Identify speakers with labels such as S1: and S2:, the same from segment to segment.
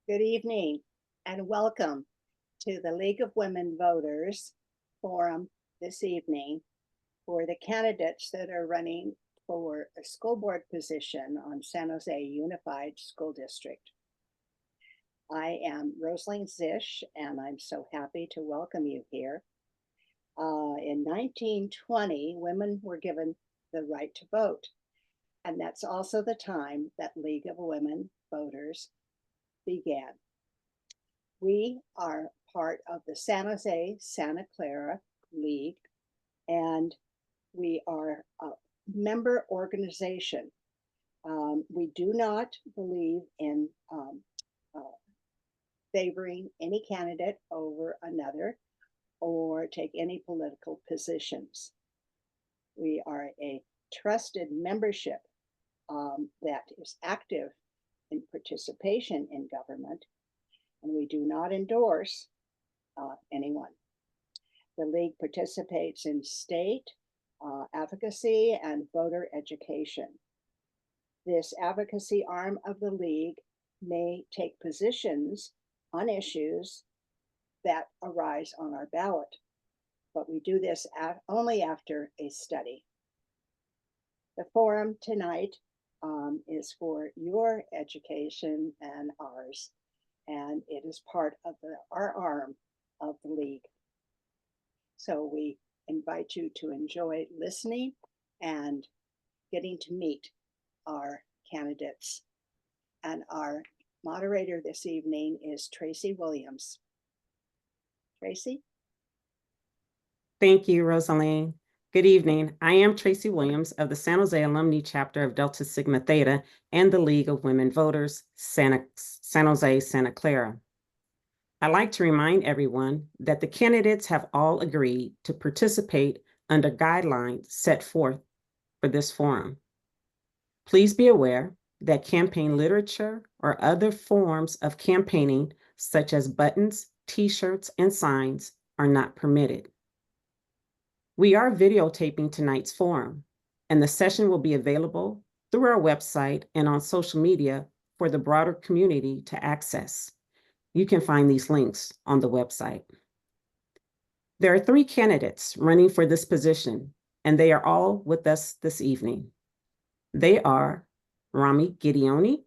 S1: Good evening and welcome to the League of Women Voters Forum this evening for the candidates that are running for a school board position on San Jose Unified School District. I am Rosalind Zisch, and I'm so happy to welcome you here. In 1920, women were given the right to vote, and that's also the time that League of Women Voters began. We are part of the San Jose Santa Clara League, and we are a member organization. We do not believe in favoring any candidate over another or take any political positions. We are a trusted membership that is active in participation in government, and we do not endorse anyone. The League participates in state advocacy and voter education. This advocacy arm of the League may take positions on issues that arise on our ballot, but we do this only after a study. The forum tonight is for your education and ours, and it is part of our arm of the League. So we invite you to enjoy listening and getting to meet our candidates. And our moderator this evening is Tracy Williams. Tracy?
S2: Thank you, Rosalind. Good evening. I am Tracy Williams of the San Jose Alumni Chapter of Delta Sigma Theta and the League of Women Voters, San Jose, Santa Clara. I'd like to remind everyone that the candidates have all agreed to participate under guidelines set forth for this forum. Please be aware that campaign literature or other forms of campaigning, such as buttons, t-shirts, and signs, are not permitted. We are videotaping tonight's forum, and the session will be available through our website and on social media for the broader community to access. You can find these links on the website. There are 3 candidates running for this position, and they are all with us this evening. They are Rami Gideoni,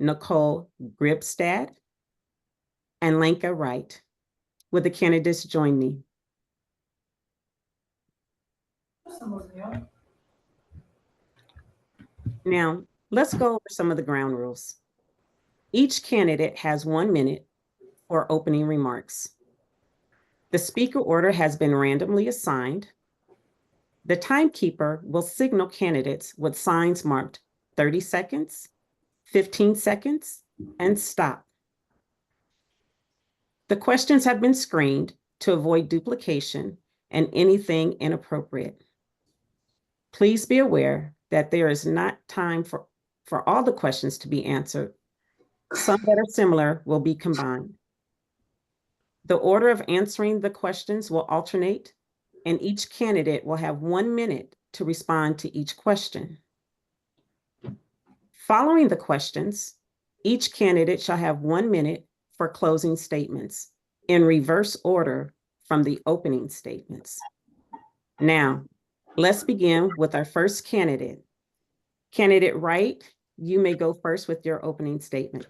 S2: Nicole Gribstad, and Lenka Wright. Would the candidates join me? Now, let's go over some of the ground rules. Each candidate has 1 minute for opening remarks. The speaker order has been randomly assigned. The timekeeper will signal candidates with signs marked 30 seconds, 15 seconds, and stop. The questions have been screened to avoid duplication and anything inappropriate. Please be aware that there is not time for all the questions to be answered. Some that are similar will be combined. The order of answering the questions will alternate, and each candidate will have 1 minute to respond to each question. Following the questions, each candidate shall have 1 minute for closing statements in reverse order from the opening statements. Now, let's begin with our first candidate. Candidate Wright, you may go first with your opening statement.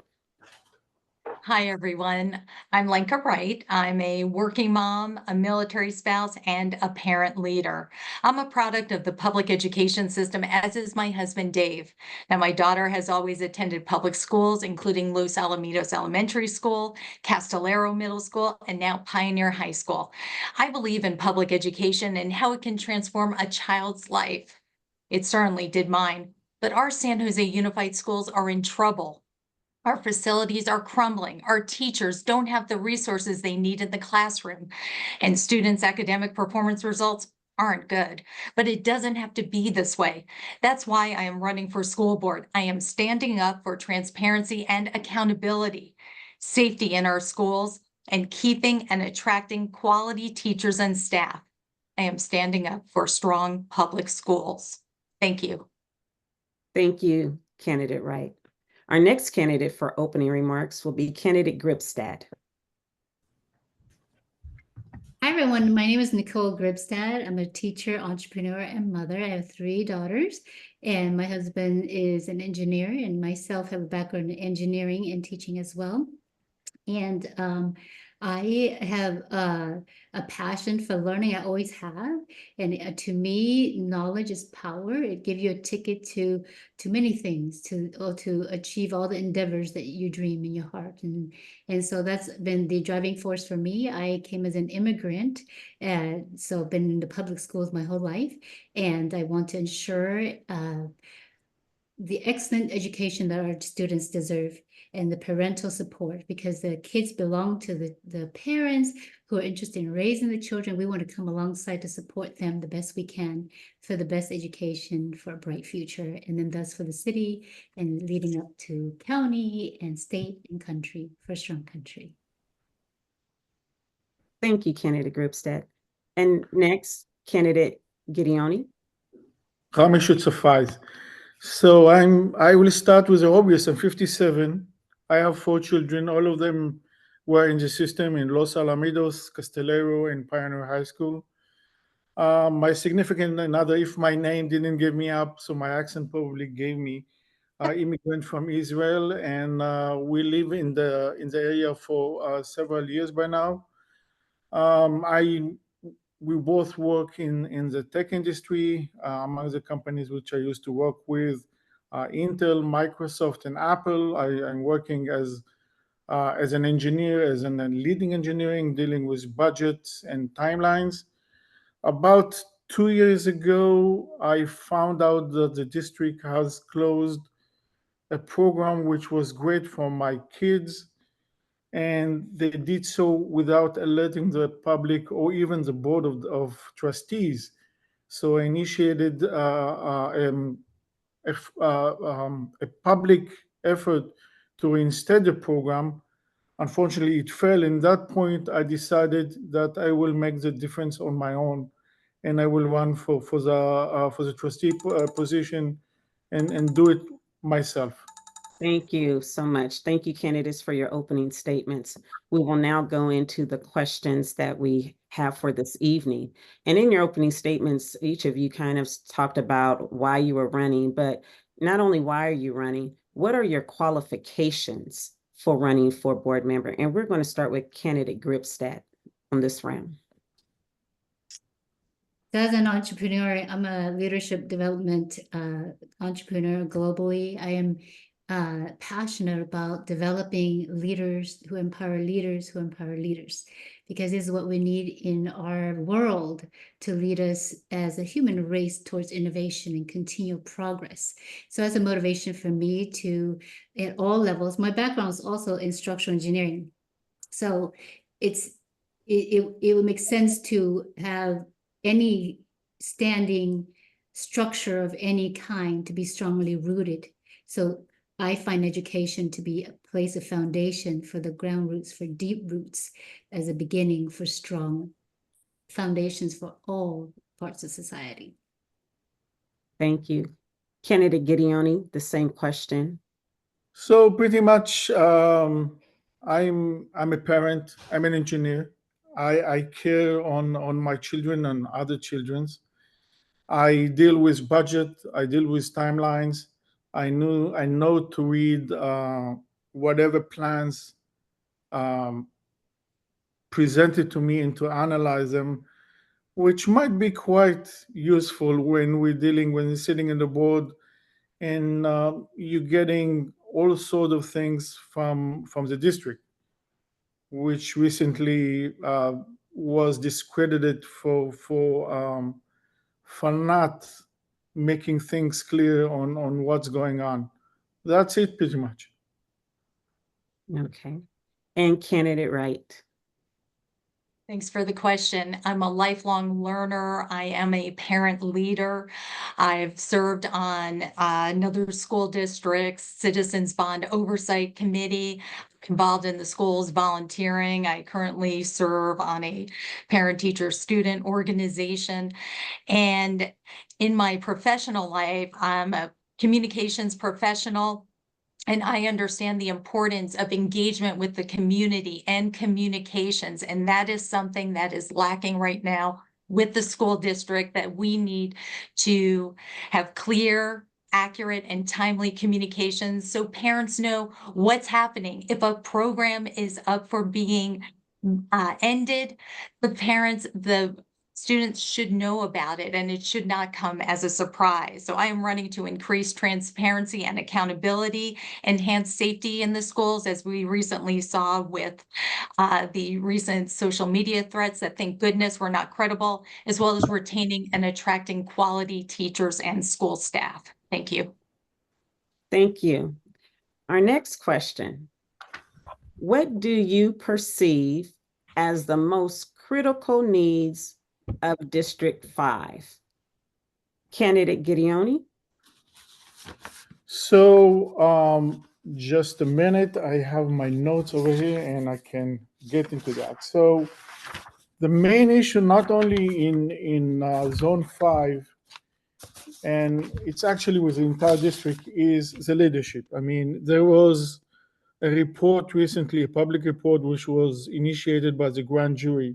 S3: Hi, everyone. I'm Lenka Wright. I'm a working mom, a military spouse, and a parent leader. I'm a product of the public education system, as is my husband, Dave. Now, my daughter has always attended public schools, including Los Alamitos Elementary School, Castillero Middle School, and now Pioneer High School. I believe in public education and how it can transform a child's life. It certainly did mine, but our San Jose Unified Schools are in trouble. Our facilities are crumbling. Our teachers don't have the resources they need in the classroom, and students' academic performance results aren't good. But it doesn't have to be this way. That's why I am running for school board. I am standing up for transparency and accountability, safety in our schools, and keeping and attracting quality teachers and staff. I am standing up for strong public schools. Thank you.
S2: Thank you, candidate Wright. Our next candidate for opening remarks will be candidate Gribstad.
S4: Hi, everyone. My name is Nicole Gribstad. I'm a teacher, entrepreneur, and mother. I have 3 daughters, and my husband is an engineer, and myself have a background in engineering and teaching as well. And I have a passion for learning. I always have. And to me, knowledge is power. It gives you a ticket to many things, to achieve all the endeavors that you dream in your heart. And so that's been the driving force for me. I came as an immigrant, so I've been in the public schools my whole life. And I want to ensure the excellent education that our students deserve and the parental support, because the kids belong to the parents who are interested in raising the children. We want to come alongside to support them the best we can for the best education for a bright future, and then thus for the city and leading up to county and state and country for a strong country.
S2: Thank you, candidate Gribstad. And next, candidate Gideoni.
S5: Rami should suffice. So I will start with the obvious. I'm 57. I have 4 children. All of them were in the system in Los Alamitos, Castillero, and Pioneer High School. My significant other, if my name didn't give me up, so my accent probably gave me, immigrant from Israel, and we live in the area for several years by now. We both work in the tech industry. Among the companies which I used to work with, Intel, Microsoft, and Apple. I'm working as an engineer, as a leading engineering, dealing with budgets and timelines. About 2 years ago, I found out that the district has closed a program which was great for my kids, and they did so without alerting the public or even the board of trustees. So I initiated a public effort to reinstate the program. Unfortunately, it fell. In that point, I decided that I will make the difference on my own, and I will run for the trustee position and do it myself.
S2: Thank you so much. Thank you, candidates, for your opening statements. We will now go into the questions that we have for this evening. And in your opening statements, each of you kind of talked about why you were running, but not only why are you running, what are your qualifications for running for board member? And we're going to start with candidate Gribstad on this round.
S4: So as an entrepreneur, I'm a leadership development entrepreneur globally. I am passionate about developing leaders who empower leaders who empower leaders, because this is what we need in our world to lead us as a human race towards innovation and continual progress. So as a motivation for me to, at all levels, my background is also in structural engineering. So it would make sense to have any standing structure of any kind to be strongly rooted. So I find education to be a place of foundation for the ground roots, for deep roots, as a beginning for strong foundations for all parts of society.
S2: Thank you. Candidate Gideoni, the same question.
S5: So pretty much, I'm a parent. I'm an engineer. I care on my children and other children's. I deal with budget. I deal with timelines. I know to read whatever plans presented to me and to analyze them, which might be quite useful when you're sitting in the board and you're getting all sorts of things from the district, which recently was discredited for not making things clear on what's going on. That's it, pretty much.
S2: Okay. And candidate Wright.
S3: Thanks for the question. I'm a lifelong learner. I am a parent leader. I've served on another school district's Citizens Bond Oversight Committee, involved in the schools volunteering. I currently serve on a parent-teacher student organization. And in my professional life, I'm a communications professional. And I understand the importance of engagement with the community and communications. And that is something that is lacking right now with the school district, that we need to have clear, accurate, and timely communications so parents know what's happening. If a program is up for being ended, the students should know about it, and it should not come as a surprise. So I am running to increase transparency and accountability, enhance safety in the schools, as we recently saw with the recent social media threats that, thank goodness, were not credible, as well as retaining and attracting quality teachers and school staff. Thank you.
S2: Thank you. Our next question. What do you perceive as the most critical needs of District 5? Candidate Gideoni?
S5: So just a minute, I have my notes over here and I can get into that. So the main issue, not only in Zone 5, and it's actually with the entire district, is the leadership. I mean, there was a report recently, a public report, which was initiated by the grand jury,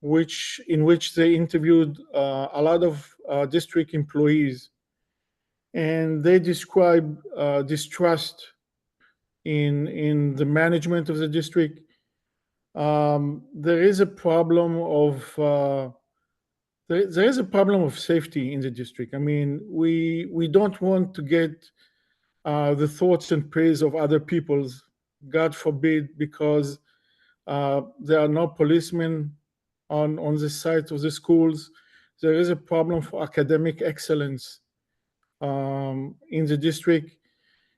S5: in which they interviewed a lot of district employees, and they describe distrust in the management of the district. There is a problem of there is a problem of safety in the district. I mean, we don't want to get the thoughts and praise of other people's, God forbid, because there are no policemen on the site of the schools. There is a problem for academic excellence in the district,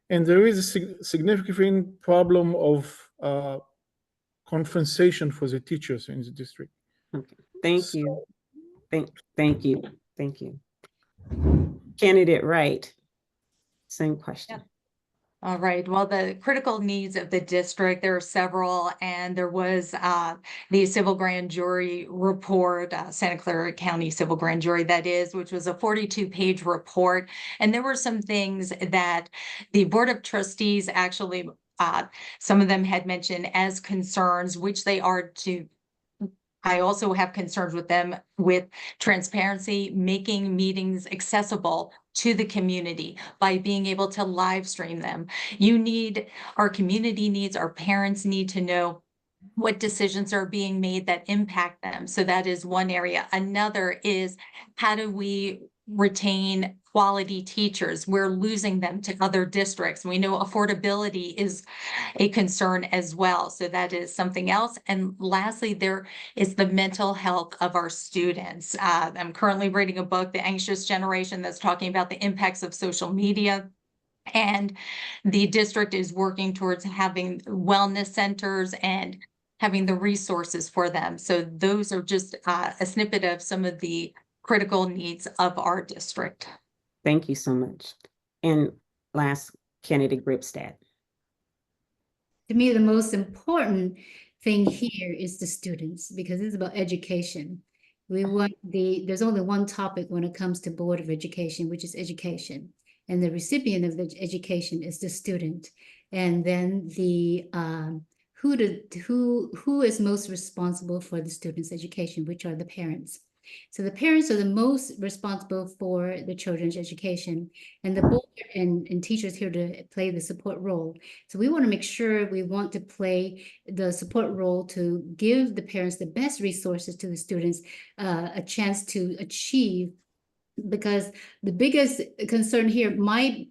S5: and there is a significant problem of compensation for the teachers in the district.
S2: Okay. Thank you. Thank you. Thank you. Candidate Wright, same question.
S3: Yeah. All right. Well, the critical needs of the district, there are several, and there was the civil grand jury report, Santa Clara County Civil Grand Jury, that is, which was a 42-page report. And there were some things that the Board of Trustees actually, some of them had mentioned as concerns, which they are to. I also have concerns with them with transparency, making meetings accessible to the community by being able to live stream them. Our community needs, our parents need to know what decisions are being made that impact them. So that is one area. Another is, how do we retain quality teachers? We're losing them to other districts. We know affordability is a concern as well. So that is something else. And lastly, there is the mental health of our students. I'm currently reading a book, The Anxious Generation, that's talking about the impacts of social media. And the district is working towards having wellness centers and having the resources for them. So those are just a snippet of some of the critical needs of our district.
S2: Thank you so much. And last, Candidate Gribstad.
S4: To me, the most important thing here is the students, because it's about education. There's only one topic when it comes to Board of Education, which is education. And the recipient of the education is the student. And then who is most responsible for the student's education, which are the parents. So the parents are the most responsible for the children's education, and the board and teachers here to play the support role. So we want to make sure we want to play the support role to give the parents the best resources to the students, a chance to achieve. Because the biggest concern here, my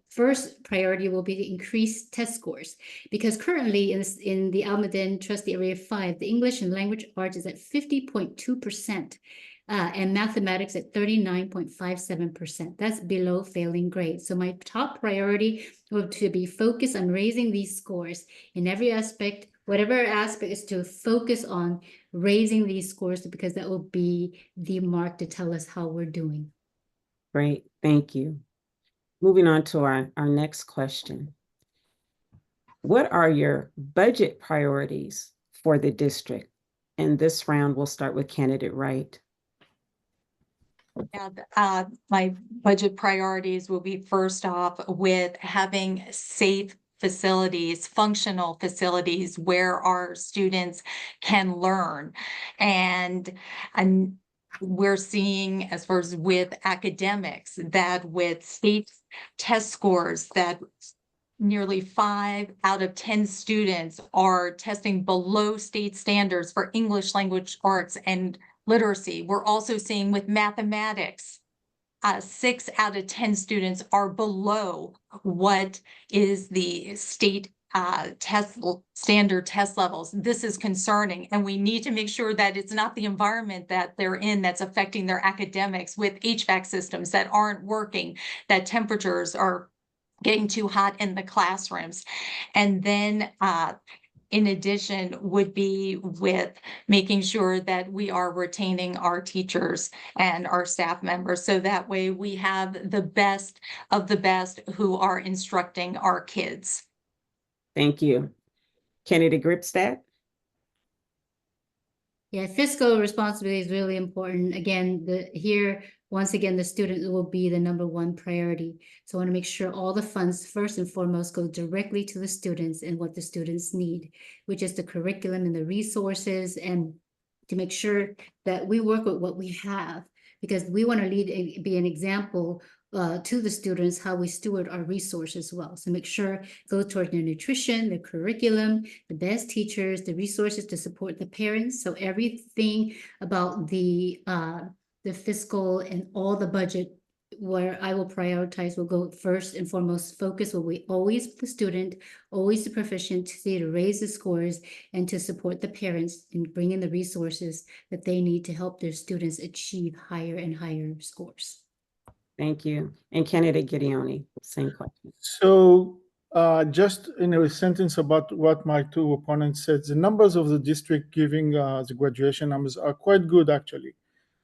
S4: first priority will be to increase test scores. Because currently in the Almaden Trustee Area 5, the English and Language Arts is at 50.2%, and mathematics at 39.57%. That's below failing grade. So my top priority will to be focused on raising these scores in every aspect. Whatever aspect is to focus on raising these scores, because that will be the mark to tell us how we're doing.
S2: Great, thank you. Moving on to our next question. What are your budget priorities for the district? And this round, we'll start with Candidate Wright.
S3: Yeah, my budget priorities will be first off with having safe facilities, functional facilities where our students can learn. And we're seeing, as far as with academics, that with state test scores, that nearly 5 out of 10 students are testing below state standards for English language arts and literacy. We're also seeing with mathematics, 6 out of 10 students are below what is the state standard test levels. This is concerning, and we need to make sure that it's not the environment that they're in that's affecting their academics with HVAC systems that aren't working, that temperatures are getting too hot in the classrooms. And then in addition would be with making sure that we are retaining our teachers and our staff members, so that way we have the best of the best who are instructing our kids.
S2: Thank you. Kennedy Gribstad?
S4: Yeah, fiscal responsibility is really important. Again, once again, the student will be the #1 priority. So I want to make sure all the funds, first and foremost, go directly to the students and what the students need, which is the curriculum and the resources, and to make sure that we work with what we have, because we want to be an example to the students how we steward our resources well. So make sure go toward their nutrition, their curriculum, the best teachers, the resources to support the parents. So everything about the fiscal and all the budget where I will prioritize will go first and foremost. Focus will be always the student, always the proficiency to raise the scores and to support the parents and bring in the resources that they need to help their students achieve higher and higher scores.
S2: Thank you. And Kennedy Gideoni, same question.
S5: So just in a sentence about what my two opponents said, the numbers of the district giving the graduation numbers are quite good, actually.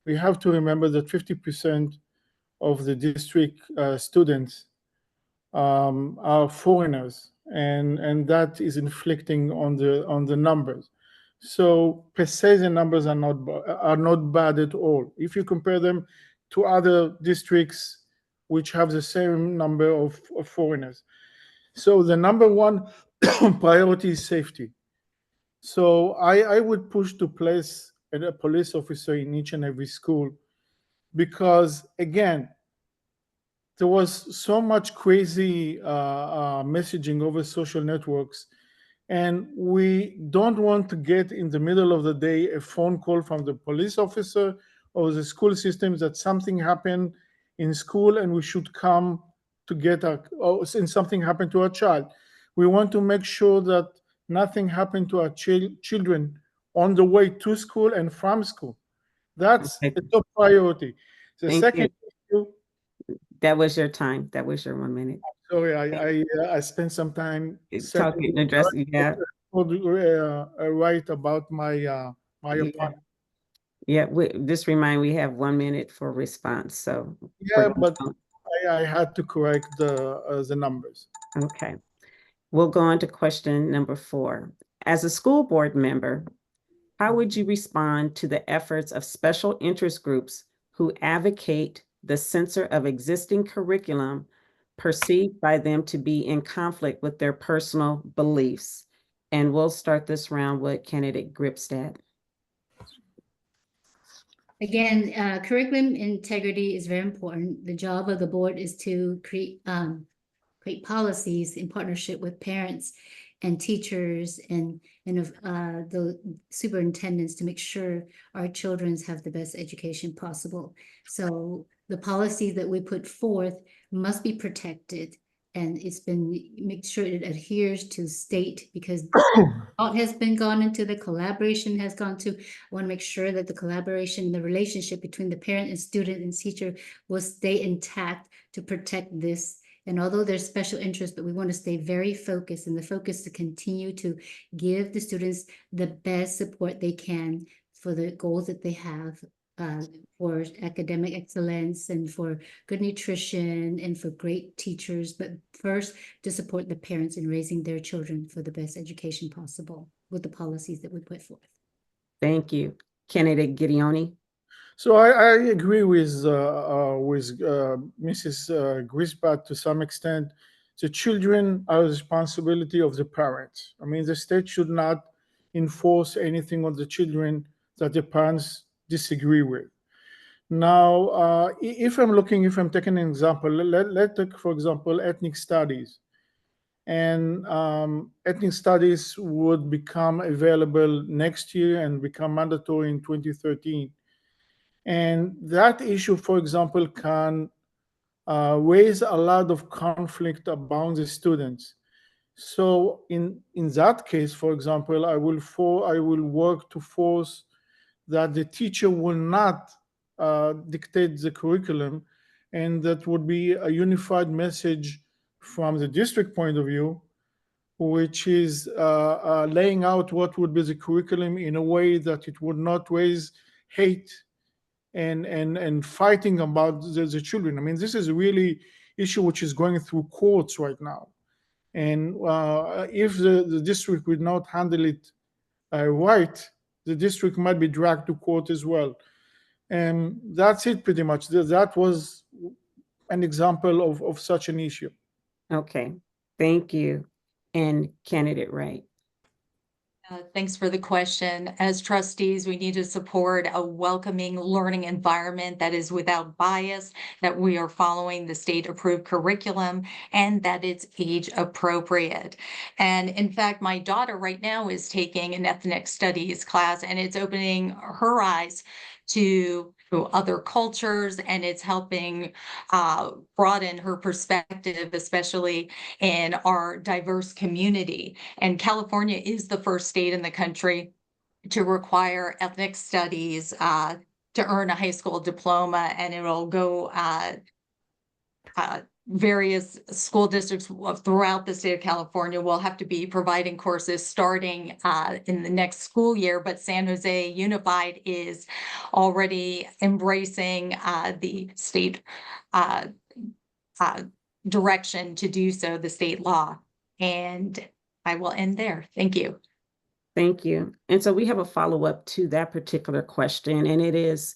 S5: We have to remember that 50% of the district students are foreigners, and that is inflicting on the numbers. So per se, the numbers are not bad at all. If you compare them to other districts which have the same number of foreigners. So the #1 priority is safety. So I would push to place a police officer in each and every school, because again, there was so much crazy messaging over social networks, and we don't want to get in the middle of the day a phone call from the police officer or the school system that something happened in school and we should come to get and something happened to our child. We want to make sure that nothing happened to our children on the way to school and from school. That's
S2: Okay.
S5: the top priority. The
S2: Thank
S5: second
S2: you.
S5: issue,
S2: That was your time. That was your 1 minute.
S5: sorry, I spent some time
S2: Talking, address, yeah.
S5: right about my
S2: Yeah.
S5: opponent.
S2: Yeah, just remind, we have 1 minute for response, so.
S5: Yeah, but I had to correct the numbers.
S2: Okay. We'll go on to question number 4. As a school board member, how would you respond to the efforts of special interest groups who advocate the censor of existing curriculum perceived by them to be in conflict with their personal beliefs? And we'll start this round with candidate Gribstad.
S4: Again, curriculum integrity is very important. The job of the board is to create policies in partnership with parents and teachers and the superintendents to make sure our children have the best education possible. So the policies that we put forth must be protected, and make sure it adheres to state, because thought has been gone into the collaboration has gone to. I want to make sure that the collaboration and the relationship between the parent and student and teacher will stay intact to protect this. And although there's special interest, but we want to stay very focused, and the focus to continue to give the students the best support they can for the goals that they have, for academic excellence and for good nutrition and for great teachers, but first to support the parents in raising their children for the best education possible with the policies that we put forth.
S2: Thank you. Candidate Gideoni.
S5: So I agree with Mrs. Gribstad to some extent. The children are the responsibility of the parents. I mean, the state should not enforce anything on the children that the parents disagree with. Now, if I'm taking an example, let's take, for example, ethnic studies. And ethnic studies would become available next year and become mandatory in 2013. And that issue, for example, can raise a lot of conflict among the students. So in that case, for example, I will work to force that the teacher will not dictate the curriculum, and that would be a unified message from the district point of view, which is laying out what would be the curriculum in a way that it would not raise hate and fighting about the children. I mean, this is a really issue which is going through courts right now. And if the district would not handle it right, the district might be dragged to court as well. And that's it pretty much. That was an example of such an issue.
S2: Okay, thank you. And Candidate Wright.
S3: Thanks for the question. As trustees, we need to support a welcoming learning environment that is without bias, that we are following the state-approved curriculum, and that it's age appropriate. And in fact, my daughter right now is taking an ethnic studies class, and it's opening her eyes to other cultures, and it's helping broaden her perspective, especially in our diverse community. And California is the first state in the country to require ethnic studies to earn a high school diploma, and it'll go various school districts throughout the state of California will have to be providing courses starting in the next school year, but San Jose Unified is already embracing the state direction to do so, the state law. And I will end there. Thank you.
S2: Thank you. And so we have a follow-up to that particular question, and it is,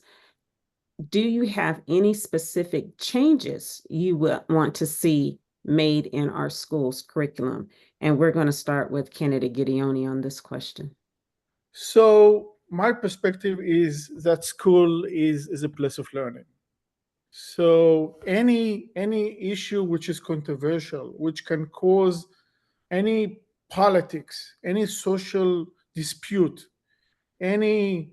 S2: do you have any specific changes you would want to see made in our school's curriculum? And we're going to start with Candidate Gideoni on this question.
S5: So my perspective is that school is a place of learning. So any issue which is controversial, which can cause any politics, any social dispute, any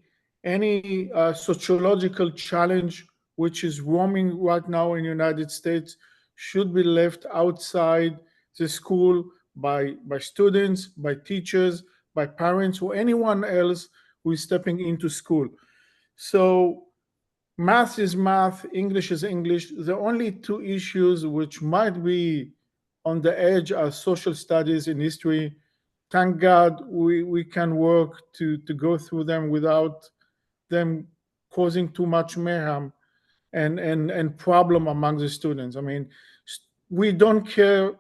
S5: sociological challenge which is roaming right now in the United States should be left outside the school by students, by teachers, by parents, or anyone else who is stepping into school. So math is math, English is English. The only two issues which might be on the edge are social studies and history. Thank God we can work to go through them without them causing too much mayhem and problem among the students. I mean, we don't care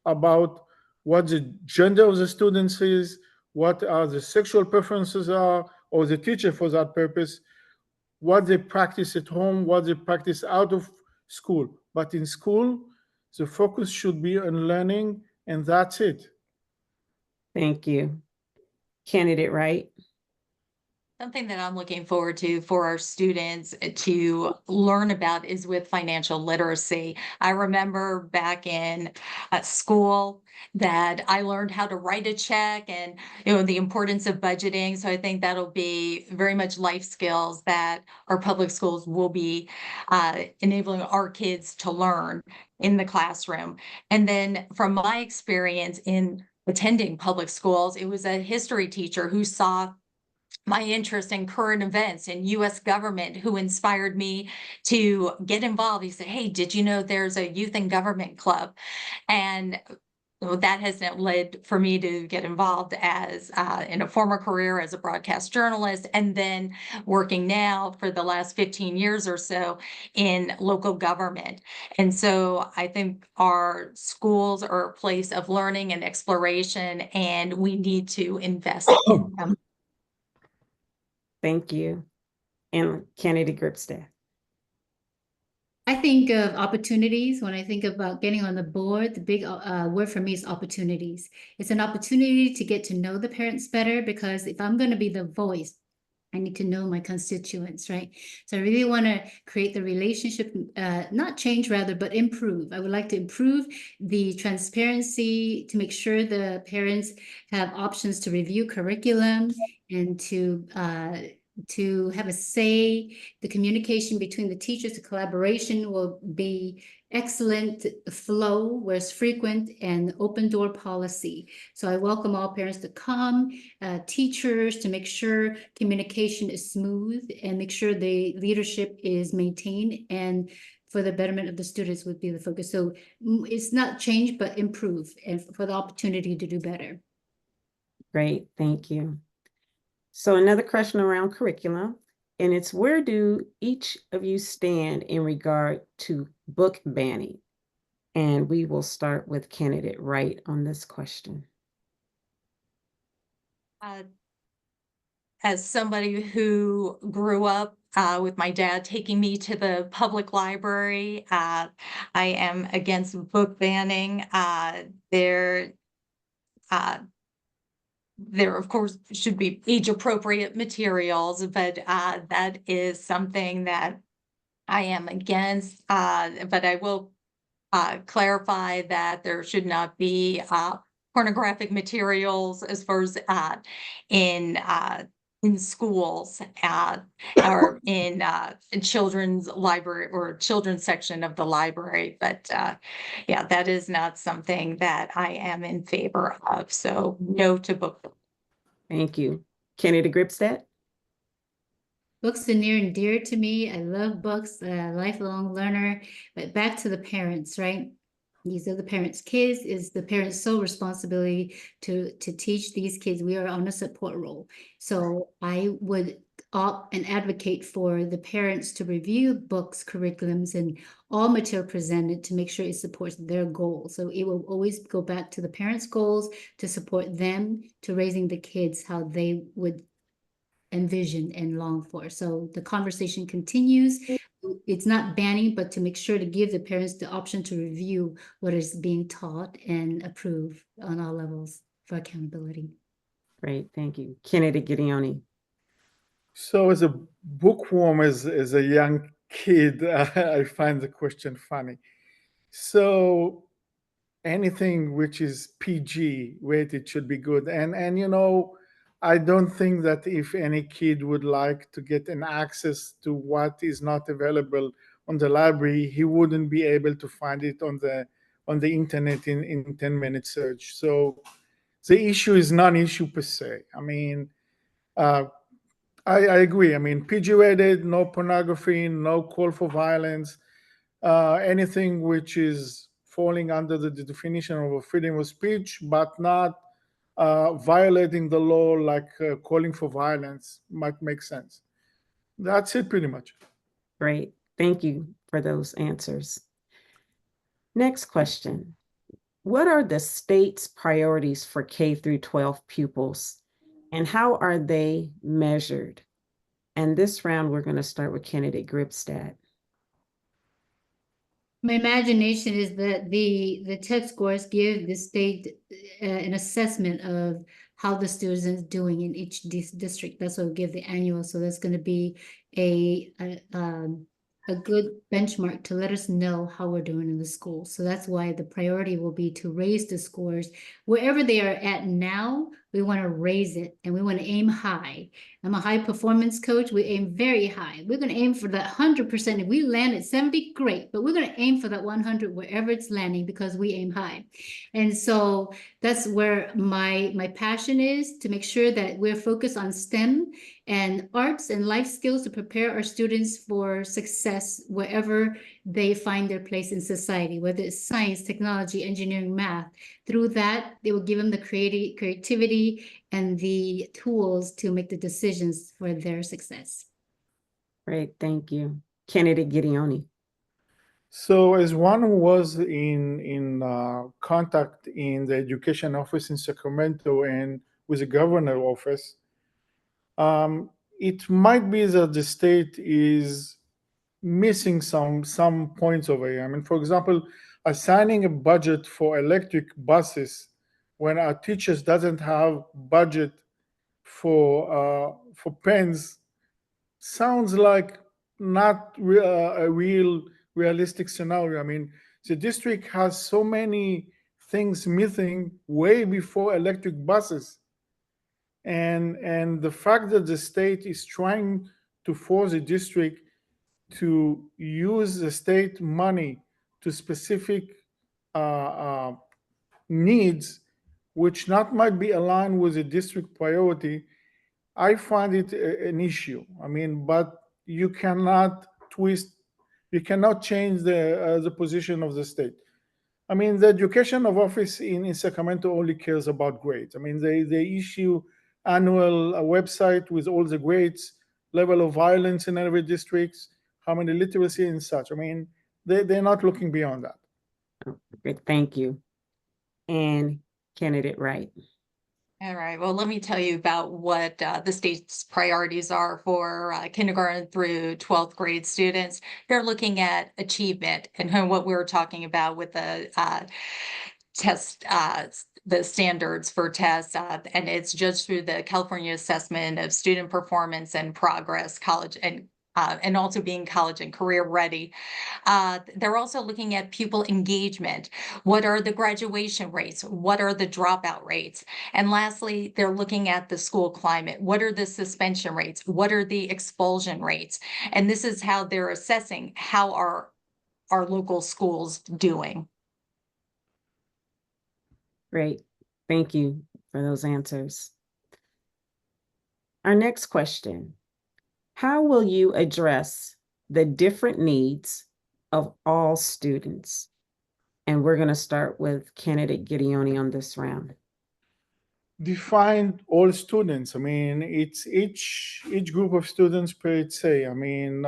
S5: about what the gender of the students is, what are the sexual preferences are, or the teacher for that purpose, what they practice at home, what they practice out of school. But in school, the focus should be on learning, and that's it.
S2: Thank you. Candidate Wright.
S3: Something that I'm looking forward to for our students to learn about is with financial literacy. I remember back in school that I learned how to write a check and the importance of budgeting. So I think that'll be very much life skills that our public schools will be enabling our kids to learn in the classroom. And then from my experience in attending public schools, it was a history teacher who saw my interest in current events and U.S. government, who inspired me to get involved. He said, "Hey, did you know there's a youth and government club?" And that has led for me to get involved as in a former career as a broadcast journalist, and then working now for the last 15 years or so in local government. And so I think our schools are a place of learning and exploration, and we need to invest in them.
S2: Thank you. And candidate Gribstad.
S4: I think of opportunities. When I think about getting on the board, the big word for me is opportunities. It's an opportunity to get to know the parents better, because if I'm going to be the voice, I need to know my constituents, right? So I really want to create the relationship, not change rather, but improve. I would like to improve the transparency to make sure the parents have options to review curriculum and to have a say. The communication between the teachers, the collaboration will be excellent flow, where it's frequent, and open door policy. So I welcome all parents to come, teachers, to make sure communication is smooth and make sure the leadership is maintained, and for the betterment of the students would be the focus. So it's not change, but improve, and for the opportunity to do better.
S2: Great, thank you. So another question around curriculum, and it's, where do each of you stand in regard to book banning? And we will start with candidate Wright on this question.
S3: As somebody who grew up with my dad taking me to the public library, I am against book banning. There, of course, should be age-appropriate materials, but that is something that I am against. But I will clarify that there should not be pornographic materials as far as in schools or in children's library or children's section of the library. But yeah, that is not something that I am in favor of. So no to book.
S2: Thank you. Candidate Gribstad?
S4: Books are near and dear to me. I love books, lifelong learner. But back to the parents, right? These are the parents' kids. Is the parents' sole responsibility to teach these kids. We are on a support role. So I would opt and advocate for the parents to review books, curriculums, and all material presented to make sure it supports their goals. So it will always go back to the parents' goals to support them, to raising the kids how they would envision and long for. So the conversation continues. It's not banning, but to make sure to give the parents the option to review what is being taught and approve on all levels for accountability.
S2: Great, thank you. Candidate Gideoni?
S5: So as a bookworm, as a young kid, I find the question funny. So anything which is PG rated should be good. And you know, I don't think that if any kid would like to get an access to what is not available on the library, he wouldn't be able to find it on the internet in 10-minute search. So the issue is non-issue per se. I mean, I agree. I mean, PG rated, no pornography, no call for violence, anything which is falling under the definition of a freedom of speech, but not violating the law, like calling for violence, might make sense. That's it, pretty much.
S2: Great, thank you for those answers. Next question. What are the state's priorities for K through 12 pupils, and how are they measured? And this round, we're going to start with candidate Gribstad.
S4: My imagination is that the test scores give the state an assessment of how the student is doing in each district. That's what we give the annual. So that's going to be a good benchmark to let us know how we're doing in the school. So that's why the priority will be to raise the scores. Wherever they are at now, we want to raise it and we want to aim high. I'm a high performance coach. We aim very high. We're going to aim for that 100%. If we land at 70, great. But we're going to aim for that 100 wherever it's landing because we aim high. And so that's where my passion is, to make sure that we're focused on STEM and arts and life skills to prepare our students for success wherever they find their place in society, whether it's science, technology, engineering, math. Through that, they will give them the creativity and the tools to make the decisions for their success.
S2: Great, thank you. Candidate Gideoni.
S5: So as one who was in contact in the education office in Sacramento and with the governor office, it might be that the state is missing some points over here. I mean, for example, assigning a budget for electric buses when our teachers doesn't have budget for pens sounds like not a realistic scenario. I mean, the district has so many things missing way before electric buses, and the fact that the state is trying to force the district to use the state money to specific needs, which not might be aligned with the district priority, I find it an issue. I mean, but you cannot change the position of the state. I mean, the education of office in Sacramento only cares about grades. I mean, they issue annual website with all the grades, level of violence in every district, how many literacy and such. I mean, they're not looking beyond that.
S2: Good, thank you. And candidate Wright.
S3: All right, well, let me tell you about what the state's priorities are for kindergarten through 12th grade students. They're looking at achievement and what we were talking about with the test, the standards for tests, and it's judged through the California Assessment of Student Performance and Progress, college, and also being college and career ready. They're also looking at pupil engagement. What are the graduation rates? What are the dropout rates? And lastly, they're looking at the school climate. What are the suspension rates? What are the expulsion rates? And this is how they're assessing how are our local schools doing.
S2: Great. Thank you for those answers. Our next question. How will you address the different needs of all students? And we're going to start with candidate Gideoni on this round.
S5: Define all students. I mean, it's each group of students per se. I mean,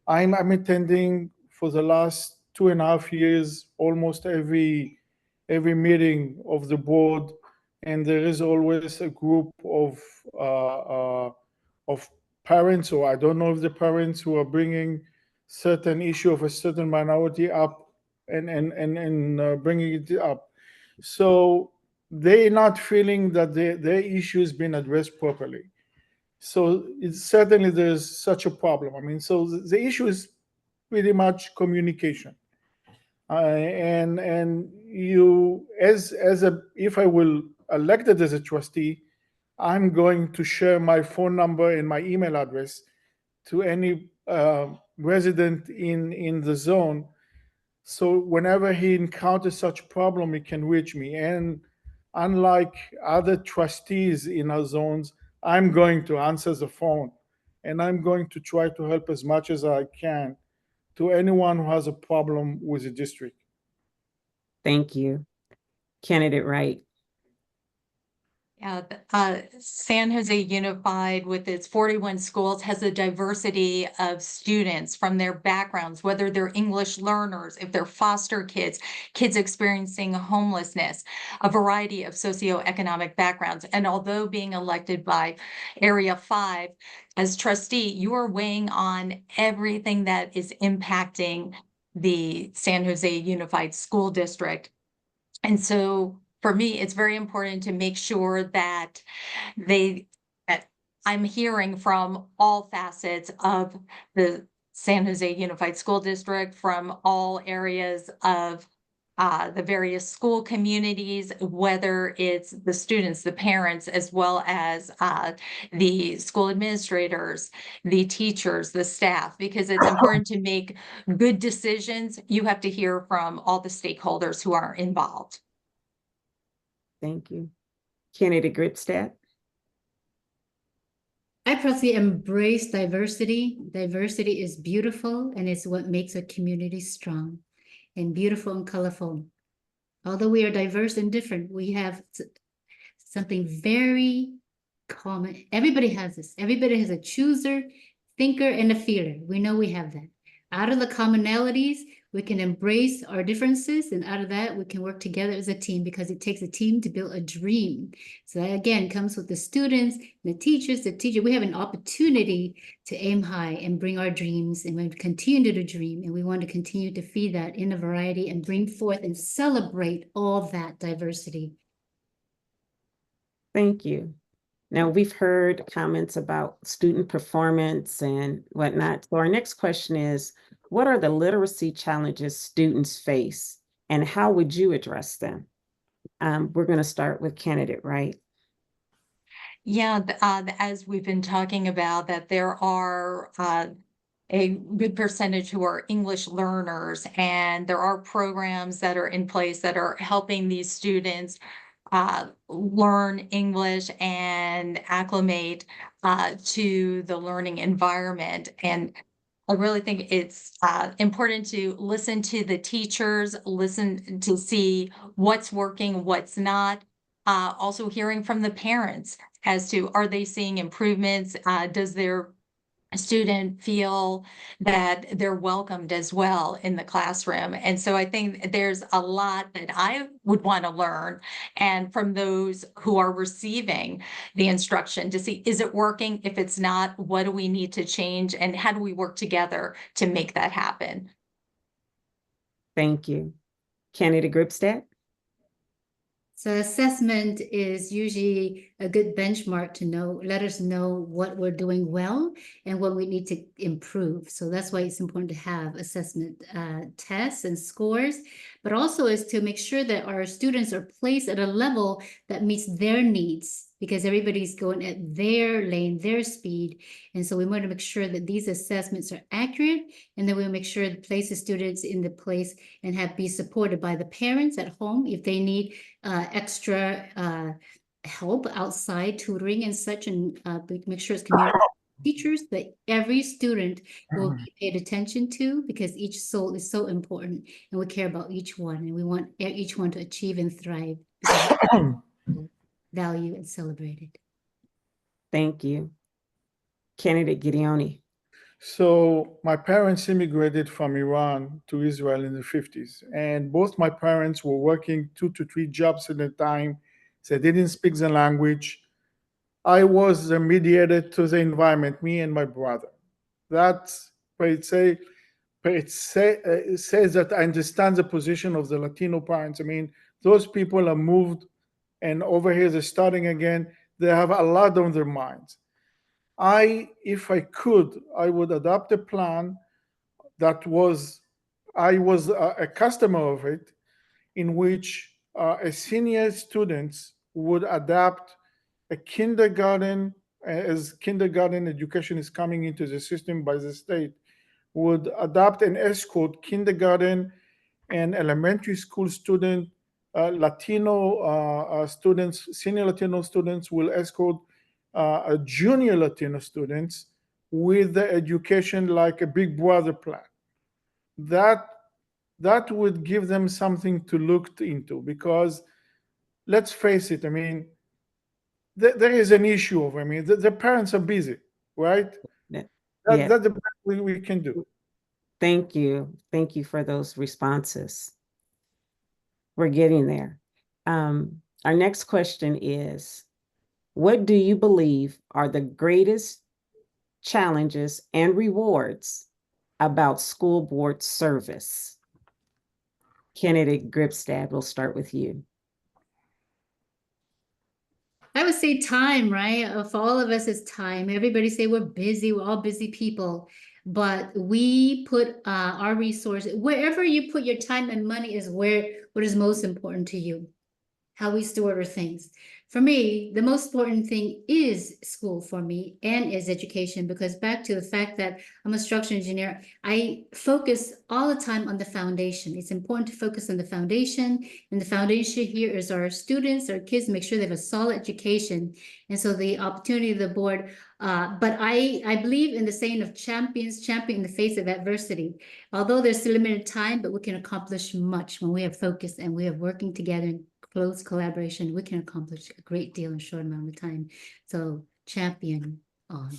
S5: I'm attending for the last 2.5 years almost every meeting of the board, and there is always a group of parents, or I don't know if the parents who are bringing certain issue of a certain minority up and bringing it up. So they're not feeling that their issue has been addressed properly. So it's certainly there's such a problem. I mean, so the issue is pretty much communication. And you, if I will elected as a trustee, I'm going to share my phone number and my email address to any resident in the zone. So whenever he encounters such problem, he can reach me. And unlike other trustees in our zones, I'm going to answer the phone, and I'm going to try to help as much as I can to anyone who has a problem with the district.
S2: Thank you. Candidate Wright.
S3: Yeah, San Jose Unified with its 41 schools has a diversity of students from their backgrounds, whether they're English learners, if they're foster kids, kids experiencing homelessness, a variety of socioeconomic backgrounds. And although being elected by Area 5, as trustee, you are weighing on everything that is impacting the San Jose Unified School District. And so for me, it's very important to make sure that I'm hearing from all facets of the San Jose Unified School District, from all areas of the various school communities, whether it's the students, the parents, as well as the school administrators, the teachers, the staff, because it's important to make good decisions. You have to hear from all the stakeholders who are involved.
S2: Thank you. Candidate Gribstad.
S4: I personally embrace diversity. Diversity is beautiful, and it's what makes a community strong and beautiful and colorful. Although we are diverse and different, we have something very common. Everybody has this. Everybody has a chooser, thinker, and a feeler. We know we have that. Out of the commonalities, we can embrace our differences, and out of that, we can work together as a team, because it takes a team to build a dream. So that again comes with the students, the teachers, we have an opportunity to aim high and bring our dreams, and we continue to dream, and we want to continue to feed that in a variety and bring forth and celebrate all that diversity.
S2: Thank you. Now, we've heard comments about student performance and whatnot. So our next question is, what are the literacy challenges students face, and how would you address them? We're going to start with candidate Wright.
S3: Yeah, as we've been talking about, that there are a good percentage who are English learners, and there are programs that are in place that are helping these students learn English and acclimate to the learning environment. And I really think it's important to listen to the teachers, listen to see what's working, what's not. Also hearing from the parents as to, are they seeing improvements? Does their student feel that they're welcomed as well in the classroom? And so I think there's a lot that I would want to learn, and from those who are receiving the instruction, to see, is it working? If it's not, what do we need to change, and how do we work together to make that happen?
S2: Thank you. Candidate Gribstad?
S4: So assessment is usually a good benchmark to let us know what we're doing well and what we need to improve. So that's why it's important to have assessment tests and scores, but also is to make sure that our students are placed at a level that meets their needs, because everybody's going at their lane, their speed. And so we want to make sure that these assessments are accurate, and then we'll make sure to place the students in the place and be supported by the parents at home if they need extra help outside, tutoring and such, and make sure it's community teachers, that every student will be paid attention to, because each soul is so important, and we care about each one, and we want each one to achieve and thrive, value and celebrated.
S2: Thank you. Candidate Gideoni?
S5: So my parents immigrated from Iran to Israel in the 50s, and both my parents were working 2 to 3 jobs at a time. They didn't speak the language. I was the mediator to the environment, me and my brother. That's what it says that I understand the position of the Latino parents. I mean, those people are moved, and over here they're starting again. They have a lot on their minds. If I could, I would adopt a plan that I was a customer of it, in which a senior students would adapt a kindergarten, as kindergarten education is coming into the system by the state, would adopt and escort kindergarten and elementary school student, Latino students, senior Latino students will escort junior Latino students with the education like a big brother plan. That would give them something to look into, because let's face it, I mean, there is an issue of, I mean, the parents are busy, right?
S2: Yeah.
S5: That's the best we can do.
S2: Thank you. Thank you for those responses. We're getting there. Our next question is, what do you believe are the greatest challenges and rewards about school board service? Candidate Gribstad, we'll start with you.
S4: I would say time, right? For all of us, it's time. Everybody say we're busy. We're all busy people, but we put our resources wherever you put your time and money is what is most important to you. How we steward our things. For me, the most important thing is school for me, and is education, because back to the fact that I'm a structural engineer, I focus all the time on the foundation. It's important to focus on the foundation, and the foundation here is our students, our kids, make sure they have a solid education. And so the opportunity of the board, but I believe in the saying of champions champion in the face of adversity. Although there's still limited time, but we can accomplish much when we have focus and we are working together in close collaboration. We can accomplish a great deal in a short amount of time. So champion on.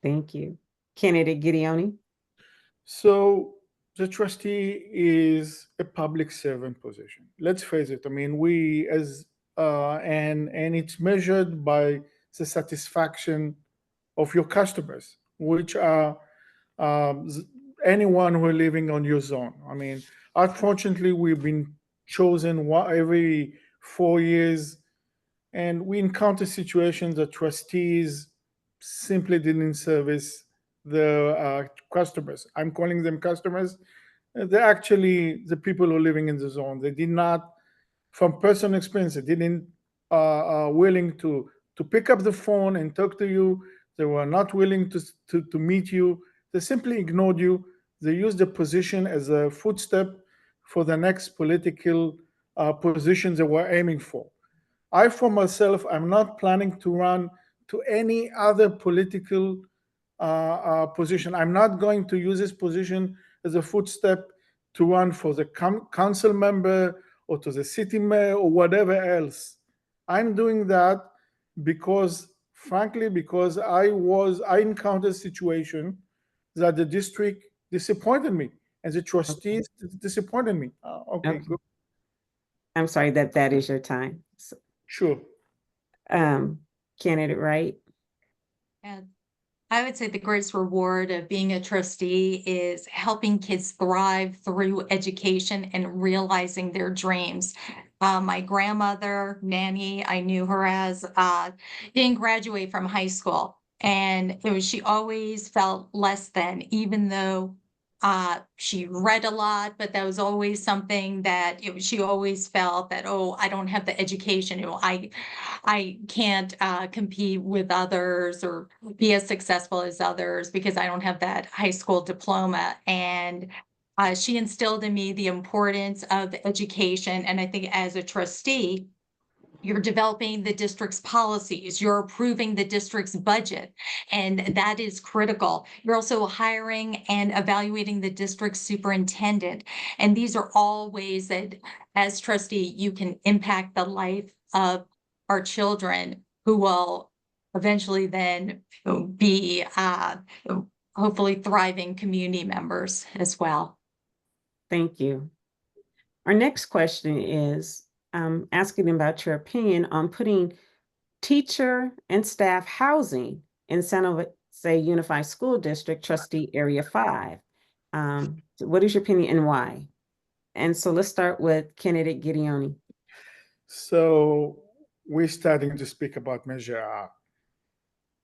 S2: Thank you. Candidate Gideoni?
S5: So the trustee is a public servant position. Let's face it. I mean, we as and it's measured by the satisfaction of your customers, which are anyone who are living on your zone. I mean, unfortunately, we've been chosen every 4 years, and we encounter situations that trustees simply didn't service the customers. I'm calling them customers. They're actually the people who are living in the zone. They did not, from personal experience, they didn't willing to pick up the phone and talk to you. They were not willing to meet you. They simply ignored you. They used the position as a footstep for the next political positions they were aiming for. I, for myself, I'm not planning to run to any other political position. I'm not going to use this position as a footstep to run for the council member or to the city mayor or whatever else. I'm doing that because, frankly, because I encountered a situation that the district disappointed me and the trustees disappointed me. Okay,
S2: Okay.
S5: good.
S2: I'm sorry that is your time.
S5: Sure.
S2: Candidate Wright.
S3: And I would say the greatest reward of being a trustee is helping kids thrive through education and realizing their dreams. My grandmother, Nanny, I knew her as, didn't graduate from high school. And she always felt less than, even though she read a lot, but that was always something that she always felt that, oh, I don't have the education. I can't compete with others or be as successful as others because I don't have that high school diploma. And she instilled in me the importance of education. And I think as a trustee, you're developing the district's policies, you're approving the district's budget, and that is critical. You're also hiring and evaluating the district's superintendent. And these are all ways that as trustee, you can impact the life of our children who will eventually then be hopefully thriving community members as well.
S2: Thank you. Our next question is asking about your opinion on putting teacher and staff housing in San Jose Unified School District, Trustee Area 5. What is your opinion and why? And so let's start with candidate Gideoni.
S5: So we're starting to speak about Measure R.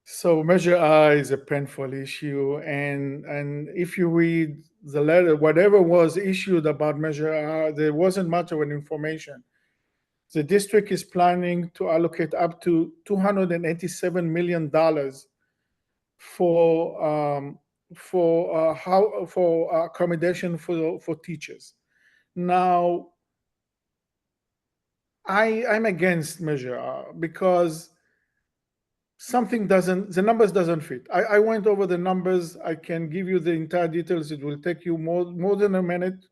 S5: So Measure R is a painful issue, and if you read the letter, whatever was issued about Measure R, there wasn't much of an information. The district is planning to allocate up to $287 million for accommodation for teachers. Now, I'm against Measure R because the numbers doesn't fit. I went over the numbers. I can give you the entire details. It will take you more than a minute.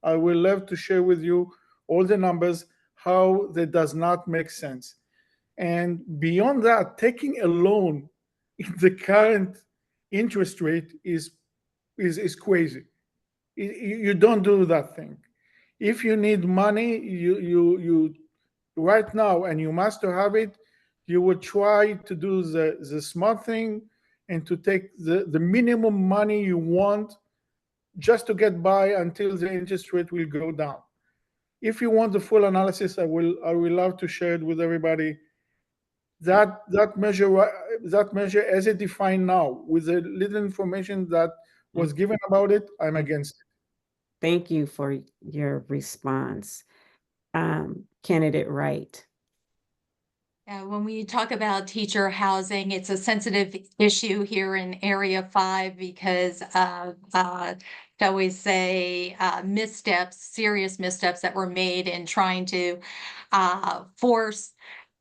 S5: I will love to share with you all the numbers, how that does not make sense. And beyond that, taking a loan in the current interest rate is crazy. You don't do that thing. If you need money, you right now, and you must have it, you would try to do the smart thing and to take the minimum money you want just to get by until the interest rate will go down. If you want the full analysis, I will love to share it with everybody. That measure as it defined now, with the little information that was given about it, I'm against it.
S2: Thank you for your response. Candidate Wright.
S3: When we talk about teacher housing, it's a sensitive issue here in Area 5 because of, I always say, serious missteps that were made in trying to force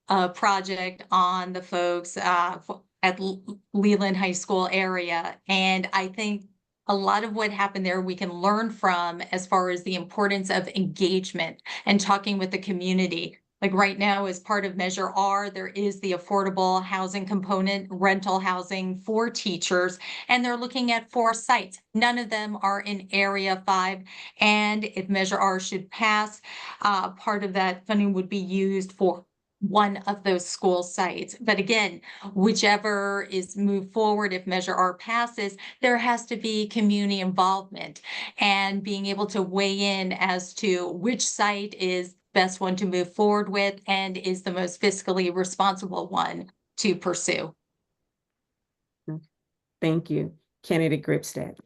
S3: a project on the folks at Leland High School area. And I think a lot of what happened there we can learn from as far as the importance of engagement and talking with the community. Like right now, as part of Measure R, there is the affordable housing component, rental housing for teachers, and they're looking at 4 sites. None of them are in Area 5, and if Measure R should pass, part of that funding would be used for one of those school sites. But again, whichever is moved forward, if Measure R passes, there has to be community involvement and being able to weigh in as to which site is best one to move forward with and is the most fiscally responsible one to pursue.
S2: Thank you. Candidate Gribstad.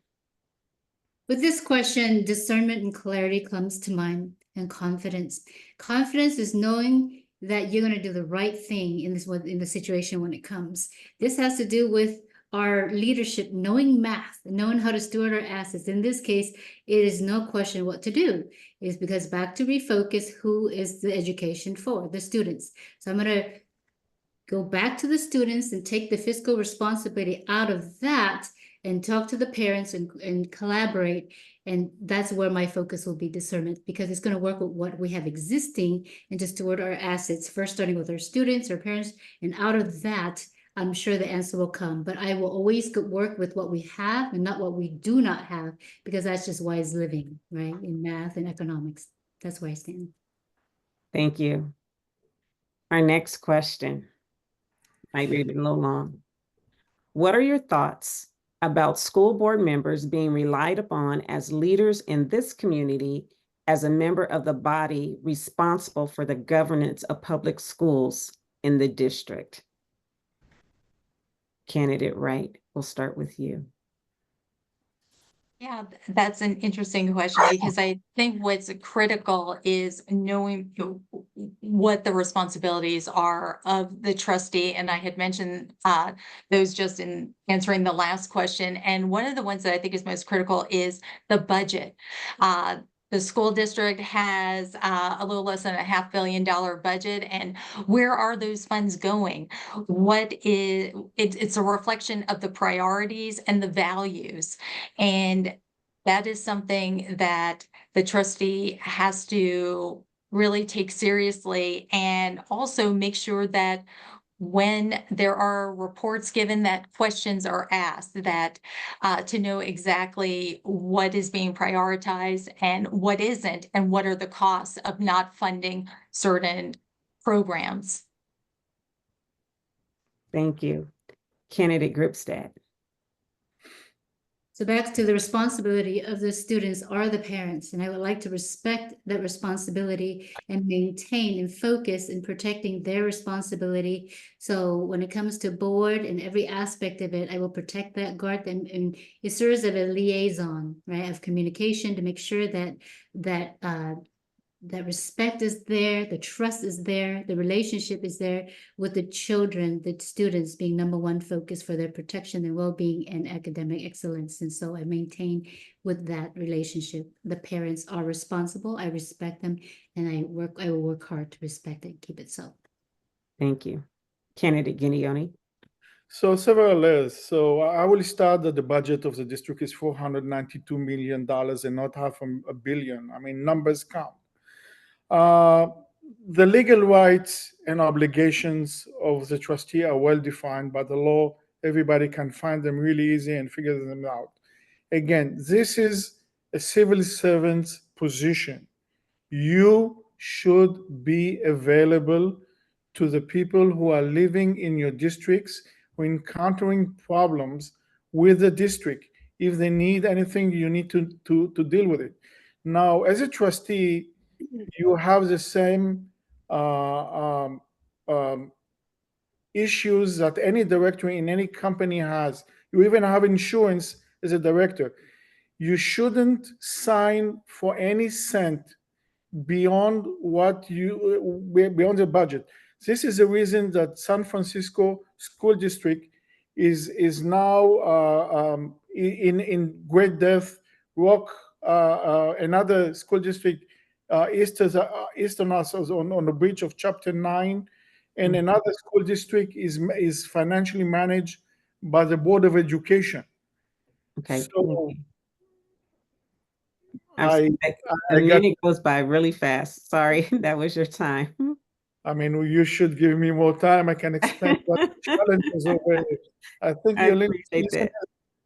S4: With this question, discernment and clarity comes to mind, and confidence. Confidence is knowing that you're going to do the right thing in the situation when it comes. This has to do with our leadership, knowing math, knowing how to steward our assets. In this case, it is no question what to do. It's because back to refocus, who is the education for? The students. So I'm going to go back to the students and take the fiscal responsibility out of that and talk to the parents and collaborate. And that's where my focus will be, discernment, because it's going to work with what we have existing and to steward our assets, first starting with our students, our parents, and out of that, I'm sure the answer will come. But I will always work with what we have and not what we do not have, because that's just wise living, right? In math and economics. That's where I stand.
S2: Thank you. Our next question might be a little long. What are your thoughts about school board members being relied upon as leaders in this community as a member of the body responsible for the governance of public schools in the district? Candidate Wright, we'll start with you.
S3: Yeah, that's an interesting question, because I think what's critical is knowing what the responsibilities are of the trustee. And I had mentioned those just in answering the last question. And one of the ones that I think is most critical is the budget. The school district has a little less than $500 million budget, and where are those funds going? It's a reflection of the priorities and the values. And that is something that the trustee has to really take seriously, and also make sure that when there are reports given, that questions are asked, that to know exactly what is being prioritized and what isn't, and what are the costs of not funding certain programs.
S2: Thank you. Candidate Gribstad.
S4: So back to the responsibility of the students are the parents, and I would like to respect that responsibility and maintain and focus in protecting their responsibility. So when it comes to board and every aspect of it, I will protect that, guard them, and it serves as a liaison, right, of communication to make sure that respect is there, the trust is there, the relationship is there with the children, the students being number one focus for their protection, their well-being, and academic excellence. And so I maintain with that relationship. The parents are responsible, I respect them, and I will work hard to respect it, keep it so.
S2: Thank you. Candidate Gideoni.
S5: So several layers. So I will start that the budget of the district is $492 million and not $500 million. I mean, numbers count. The legal rights and obligations of the trustee are well defined by the law. Everybody can find them really easy and figure them out. Again, this is a civil servant's position. You should be available to the people who are living in your districts, who are encountering problems with the district. If they need anything, you need to deal with it. Now, as a trustee, you have the same issues that any director in any company has. You even have insurance as a director. You shouldn't sign for any cent beyond beyond the budget. This is the reason that San Francisco School District is now in great debt. Rock, another school district eastern us on the bridge of Chapter 9, and another school district is financially managed by the Board of Education.
S2: Okay.
S5: So
S2: A minute goes by really fast. Sorry, that was your time.
S5: I mean, you should give me more time. I can explain what the challenges over here. I think
S2: I
S5: your
S2: appreciate that.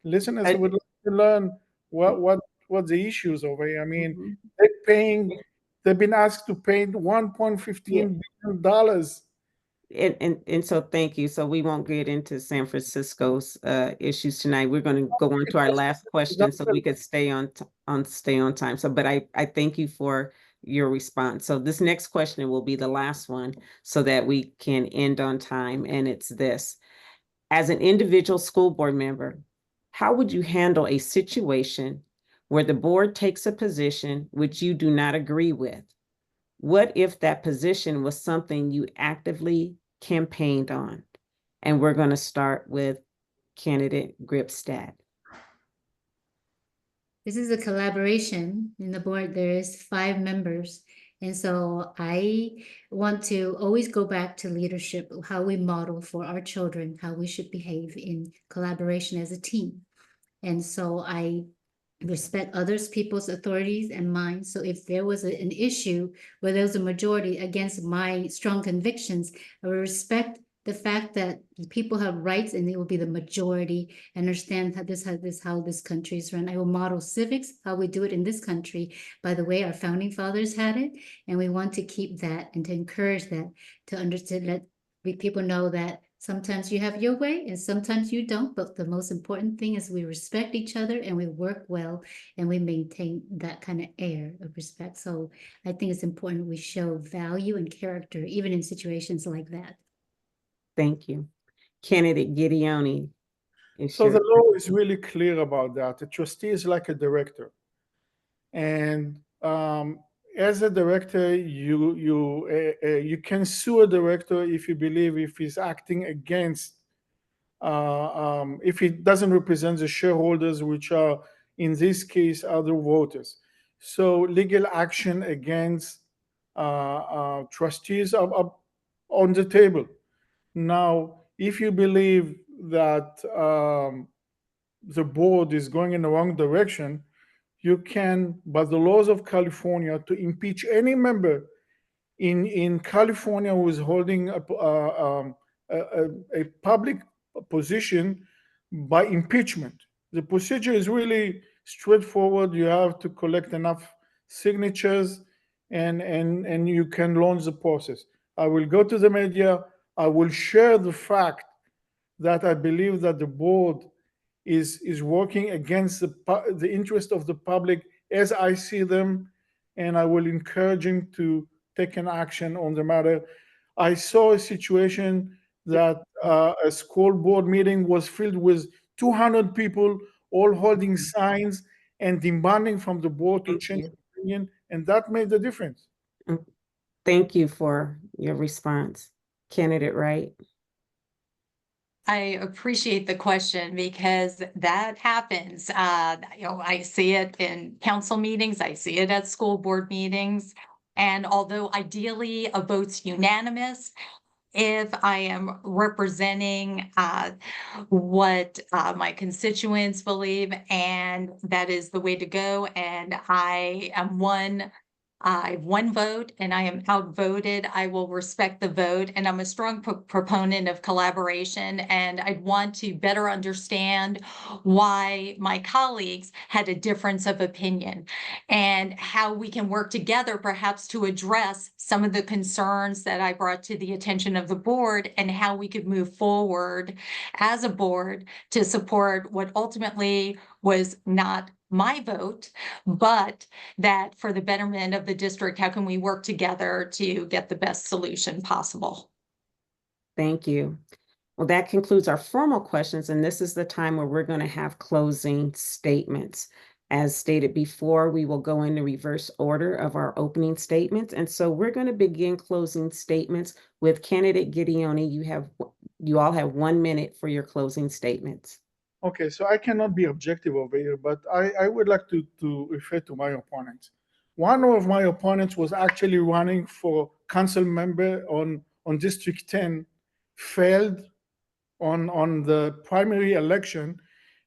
S5: listeners
S2: I-
S5: would like to learn what the issues over here. I mean,
S2: Mhm.
S5: they've been asked to pay
S2: Yeah.
S5: $1.15 billion.
S2: And so thank you. So we won't get into San Francisco's issues tonight. We're going to go on to our last question so we could stay on time. So, but I thank you for your response. So this next question will be the last one so that we can end on time. And it's this: as an individual school board member, how would you handle a situation where the board takes a position which you do not agree with? What if that position was something you actively campaigned on? And we're going to start with candidate Gribstad.
S4: This is a collaboration in the board. There is 5 members. And so I want to always go back to leadership, how we model for our children, how we should behave in collaboration as a team. And so I respect others, people's authorities and mine. So if there was an issue where there was a majority against my strong convictions, I would respect the fact that people have rights and they will be the majority, understand how this country is run. I will model civics, how we do it in this country, by the way our founding fathers had it. And we want to keep that and to encourage that, to understand, let people know that sometimes you have your way and sometimes you don't, but the most important thing is we respect each other and we work well and we maintain that kind of air of respect. So I think it's important we show value and character even in situations like that.
S2: Thank you. Candidate Gideoni.
S5: So the law is really clear about that. A trustee is like a director. And as a director, you can sue a director if you believe if he's acting against, if he doesn't represent the shareholders, which are in this case are the voters. So legal action against trustees are on the table. Now, if you believe that the board is going in the wrong direction, you can, by the laws of California, to impeach any member in California who is holding a public position by impeachment. The procedure is really straightforward. You have to collect enough signatures and you can launch the process. I will go to the media. I will share the fact that I believe that the board is working against the interest of the public as I see them, and I will encourage him to take an action on the matter. I saw a situation that a school board meeting was filled with 200 people all holding signs and demanding from the board to change opinion, and that made the difference.
S2: Thank you for your response. Candidate Wright.
S3: I appreciate the question because that happens. I see it in council meetings, I see it at school board meetings. And although ideally a vote's unanimous, if I am representing what my constituents believe, and that is the way to go, and I have one vote and I am outvoted, I will respect the vote. And I'm a strong proponent of collaboration. And I'd want to better understand why my colleagues had a difference of opinion and how we can work together perhaps to address some of the concerns that I brought to the attention of the board and how we could move forward as a board to support what ultimately was not my vote, but that for the betterment of the district, how can we work together to get the best solution possible?
S2: Thank you. Well, that concludes our formal questions, and this is the time where we're going to have closing statements. As stated before, we will go in the reverse order of our opening statements. And so we're going to begin closing statements with candidate Gideoni. You all have 1 minute for your closing statements.
S5: Okay, so I cannot be objective over here, but I would like to refer to my opponents. One of my opponents was actually running for council member on District 10, failed on the primary election,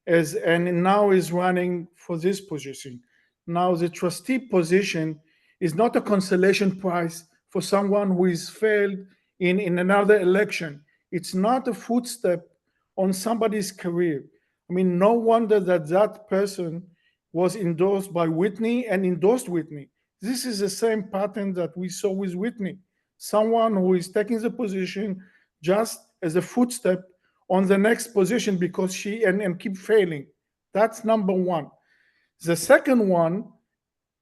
S5: and now is running for this position. Now the trustee position is not a consolation prize for someone who is failed in another election. It's not a footstep on somebody's career. I mean, no wonder that that person was endorsed by Whitney and endorsed Whitney. This is the same pattern that we saw with Whitney. Someone who is taking the position just as a footstep on the next position because she and keep failing. That's number one. The second one,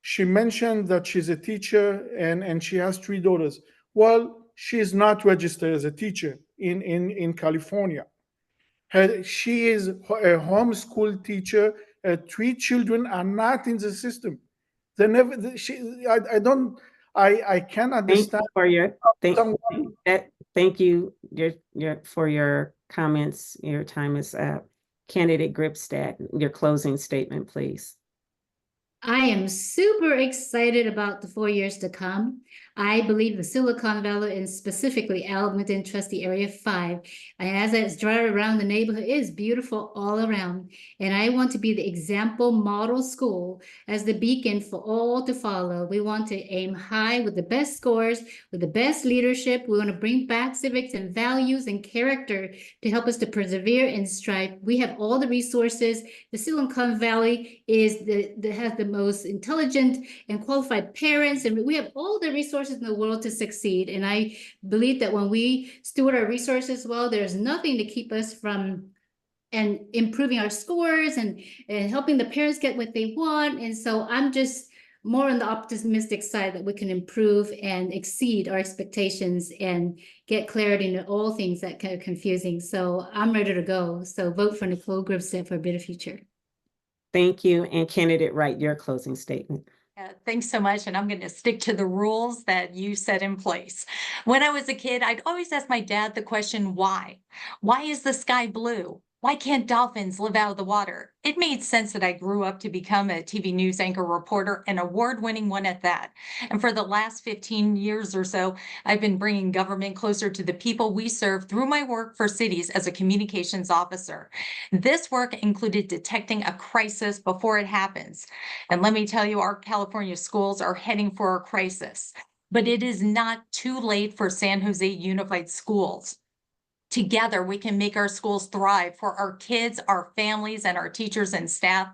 S5: she mentioned that she's a teacher and she has 3 daughters. Well, she is not registered as a teacher in California. She is a homeschool teacher. 3 children are not in the system. They never. I can't
S2: Thank
S5: understand.
S2: you for your
S5: someone-
S2: thank you for your comments. Your time is up. Candidate Gribstad, your closing statement, please.
S4: I am super excited about the 4 years to come. I believe the Silicon Valley and specifically Almaden Trustee Area 5, and as I drive around the neighborhood, it is beautiful all around. And I want to be the example model school as the beacon for all to follow. We want to aim high with the best scores, with the best leadership. We want to bring back civics and values and character to help us to persevere and strive. We have all the resources. The Silicon Valley is has the most intelligent and qualified parents, and we have all the resources in the world to succeed. And I believe that when we steward our resources well, there's nothing to keep us from and improving our scores and helping the parents get what they want. And so I'm just more on the optimistic side that we can improve and exceed our expectations and get clarity in all things that kind of confusing. So I'm ready to go. So vote for Nicole Gribstad for a better future.
S2: Thank you. And Candidate Wright, your closing statement.
S3: Thanks so much. And I'm going to stick to the rules that you set in place. When I was a kid, I'd always ask my dad the question, why? Why is the sky blue? Why can't dolphins live out of the water? It made sense that I grew up to become a TV news anchor reporter, an award-winning one at that. And for the last 15 years or so, I've been bringing government closer to the people we serve through my work for cities as a communications officer. This work included detecting a crisis before it happens. And let me tell you, our California schools are heading for a crisis. But it is not too late for San Jose Unified Schools. Together, we can make our schools thrive for our kids, our families, and our teachers and staff.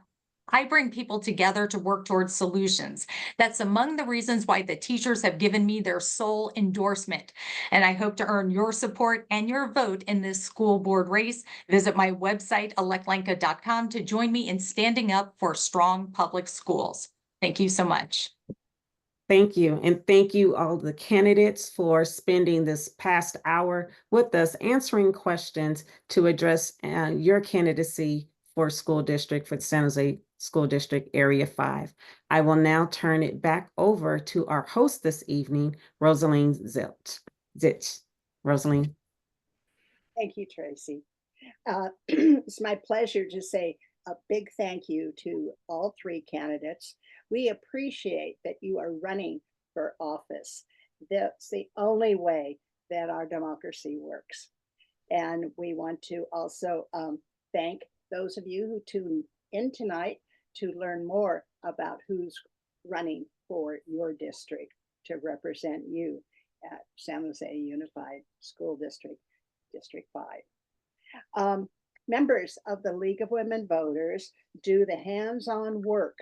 S3: I bring people together to work towards solutions. That's among the reasons why the teachers have given me their sole endorsement. And I hope to earn your support and your vote in this school board race. Visit my website, electlenka.com, to join me in standing up for strong public schools. Thank you so much.
S2: Thank you. And thank you all the candidates for spending this past hour with us answering questions to address your candidacy for school district for the San Jose School District Area 5. I will now turn it back over to our host this evening, Rosaline Zitch. Rosaline.
S1: Thank you, Tracy. It's my pleasure to say a big thank you to all 3 candidates. We appreciate that you are running for office. That's the only way that our democracy works. And we want to also thank those of you who tuned in tonight to learn more about who's running for your district to represent you at San Jose Unified School District, District 5. Members of the League of Women Voters do the hands-on work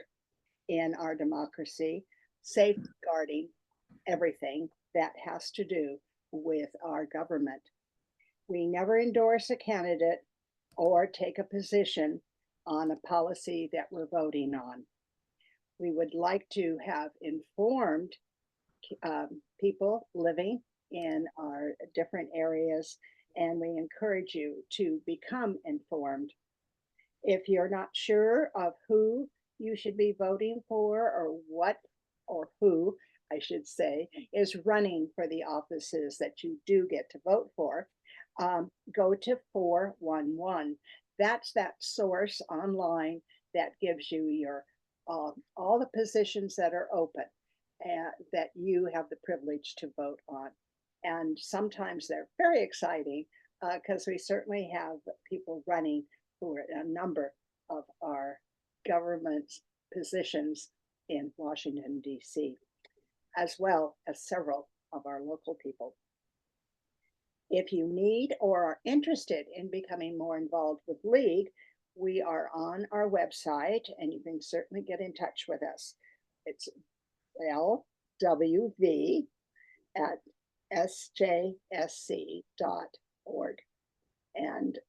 S1: in our democracy, safeguarding everything that has to do with our government. We never endorse a candidate or take a position on a policy that we're voting on. We would like to have informed people living in our different areas, and we encourage you to become informed. If you're not sure of who you should be voting for, or what, or who, I should say, is running for the offices that you do get to vote for, go to 411. That's that source online that gives you your all the positions that are open and that you have the privilege to vote on. And sometimes they're very exciting because we certainly have people running for a number of our government positions in Washington, D.C., as well as several of our local people. If you need or are interested in becoming more involved with League, we are on our website and you can certainly get in touch with us. It's LWV at sjsc.org and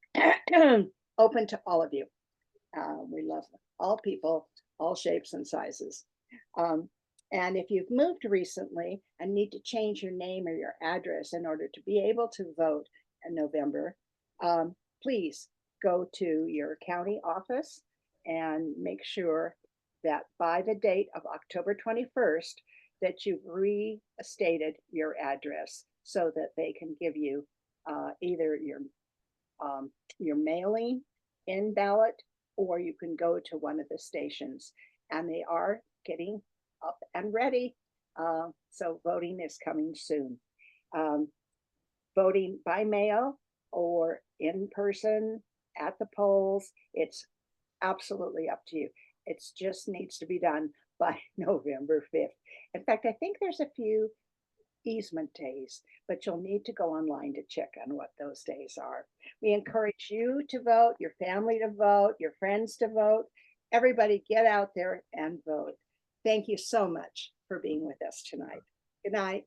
S1: open to all of you. We love all people, all shapes and sizes. And if you've moved recently and need to change your name or your address in order to be able to vote in November, please go to your county office and make sure that by the date of October 21st, that you've restated your address so that they can give you either your mailing in ballot, or you can go to one of the stations, and they are getting up and ready. So voting is coming soon. Voting by mail or in person at the polls, it's absolutely up to you. It just needs to be done by November 5th. In fact, I think there's a few easement days, but you'll need to go online to check on what those days are. We encourage you to vote, your family to vote, your friends to vote. Everybody get out there and vote. Thank you so much for being with us tonight. Good night.